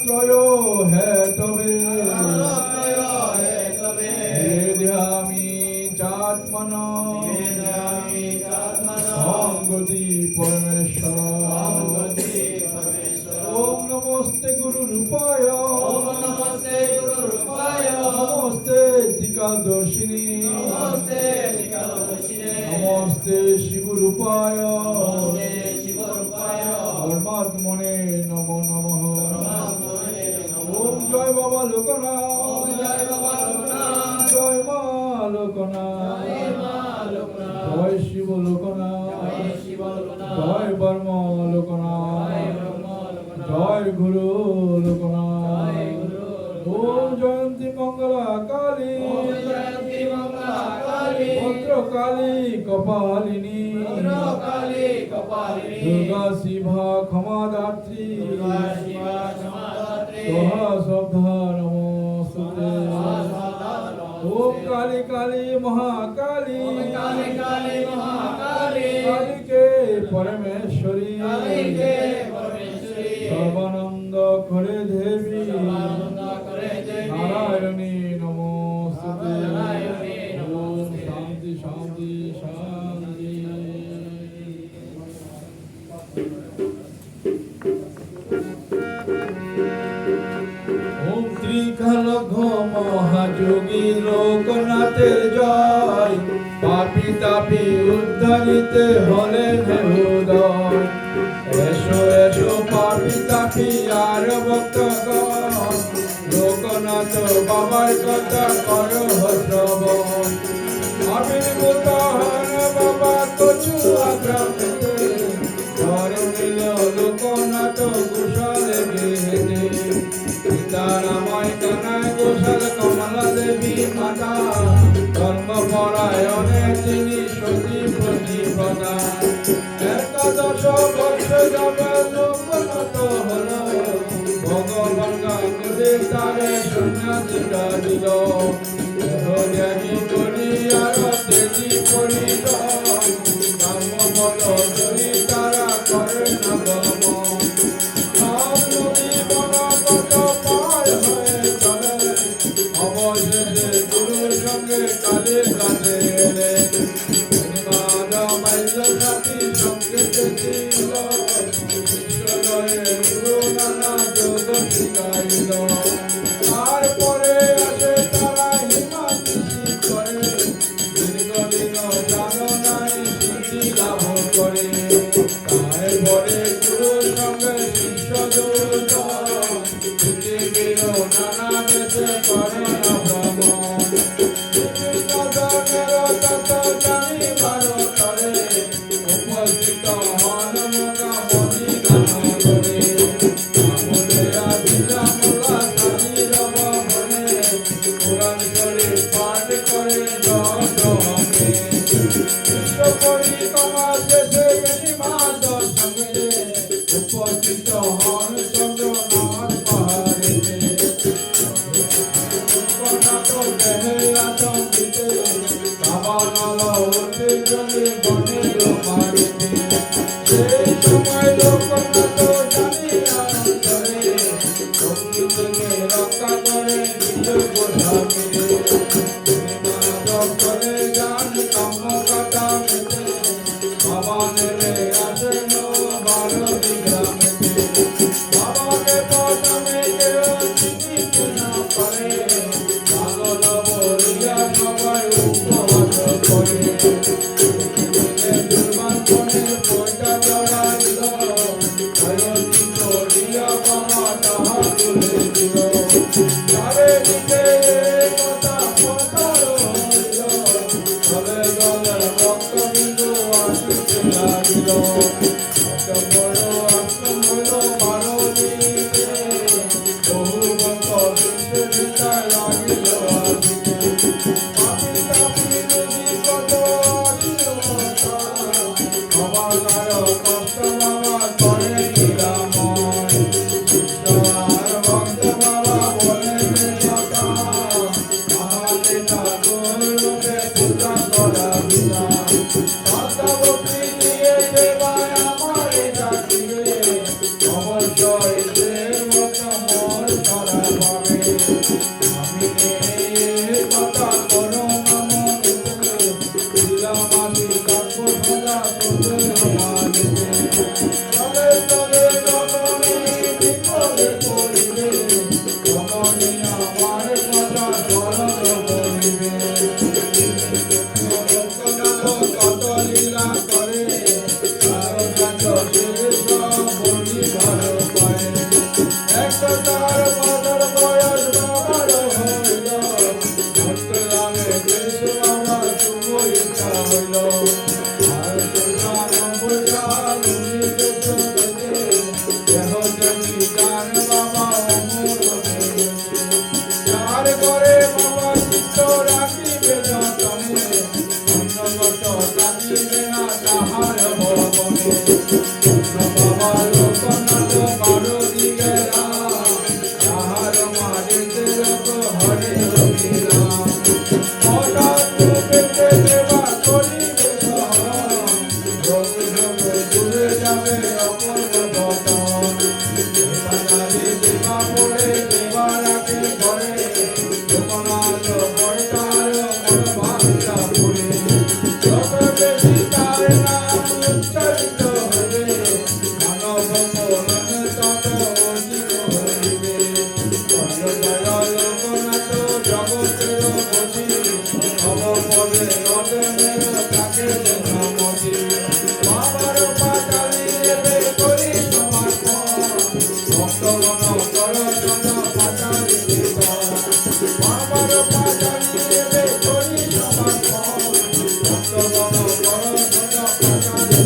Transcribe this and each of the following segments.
প্রাণত্রয় হে তবে আমি চাত্মন সংগতি পরমেশ্বর ওম নমস্তে গুরু রূপায় নমস্তে ত্রিকালদর্শিনী নমস্তে শিবরূপায় পরমাত্মনে নমো নমঃ ওম জয় বাবা লোকনাথ জয় মা লোকনাথ জয় শিব লোকনাথ জয় ব্রহ্ম লোকনাথ জয় গুরু লোকনাথ ওম জয়ন্তী মঙ্গলা কালী ভদ্রকালী কপালিনী দুর্গা শিবা ক্ষমাদাত্রী সোহা শ্রদ্ধা নমস্তুতে ওম কালী কালী মহাকালী কালীকে পরমেশ্বরী সর্বানন্দ করে দেবী নারায়ণী নমস্তুতে ওম শান্তি শান্তি শান্তি ওম ত্রিকালঘ মহাযোগী লোকনাথের জয় পাপী তাপী উদ্ধারিতে হলেন হৃদয় এসো এসো পাপী তাপী আর ভক্তগণ লোকনাথ বাবার কথা করো শ্রবণ আবির্ভূত হন বাবা কচু আগ্রামেতে ধরে নিল লোকনাথ গোসালে গেহে সীতারামায় কানায় গোসাল কমলা দেবী মাতা ধর্মপরায়ণে তিনি সতী প্রতিপদা একাদশ বর্ষ যাবে লোকনাথ হল ভগবান গাঙ্গে তারে সন্ন্যাসীরা দিল ত্যাগী করি আর তেজি করিল ধর্মপদ ধরি তারা করে না গমন সব নদী বনপথ পার হয়ে চলে অবশেষে গুরুর সঙ্গে কালীর কাছে এলেন সাথী সংকেতে ছিল বিশ্বজয়ের গুরু নানা যোগ শিখাইল তারপরে আসে তারা হিমাচিতি করে দীর্ঘদিন সাধনায় সিদ্ধি লাভ করে তারপরে গুরুর সঙ্গে শিষ্য যুক্ত পৃথিবীর নানা দেশে করে না ভ্রমণ বিভিন্ন ধর্মের তত্ত্ব জানিবার তরে উপস্থিত হন মোকামনি নানগরে আমলে আজিরা মোলা সাজির ভবনে পুরাণ শরীফ পাঠ করে জগমে বিশ্ব পরিক্রমা শেষে বেণীমা দর্শনে উপস্থিত হন চন্দ্রনাথ পাহাড়েতে লোকনাথ দেহে আতঙ্কিতে ভাবনাল ওঠে জলে বনের মারিতে সেই সময় লোকনাথ জানিয়া অন্তরে সঙ্গীতকে রক্ষা করে নিজ গোসাকে করে যান কাম্য কাটা মেতে ভবানেরে আসেন ভারতী গ্রামেতে বাবাকে প্রথমে কেউ চিনিতে না পারে পাগল বলিয়া সবাই উপবাস করে করিবে ভগবানে আমার কথা স্মরণ করিবে কত লীলা করে তার কান্ত শেষ বলি ভালো পায় একটা তার মাতার বয়স বাবার হইল ভক্তরামে কৃষ্ণ বাবা শুভ ইচ্ছা হইল আর সুলতান বৈশাল দেহ জমি দান বাবা অমর তার করে বাবা চিত্ত রাখিবে যতনে অন্নগত থাকিবে না তাহার ভবনে বাবা লোকনাথ কারো দিকে তাহার মাঝেতে লোক হরে হরিরা হঠাৎ রূপেতে সেবা করিবে দূরে যাবে অপূর্ব বদন বাজারে সেবা করে সেবা রাখে ঘরে লোকনাথ বৈতার মন ভাষা পুরে যত বেশি তার নাম উচ্চারিত হবে মানব মন তত অধিক হইবে জয় লোকনাথ জগতের পতি অবপদে নদনের তাকে নমতি বাবার পাতালি দেবে করি সমর্পণ ভক্তগণ করজন পাতালি দেব বাবার পাতালি দেবে করি সমর্পণ ভক্তগণ করজন পাতালি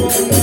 Thank you.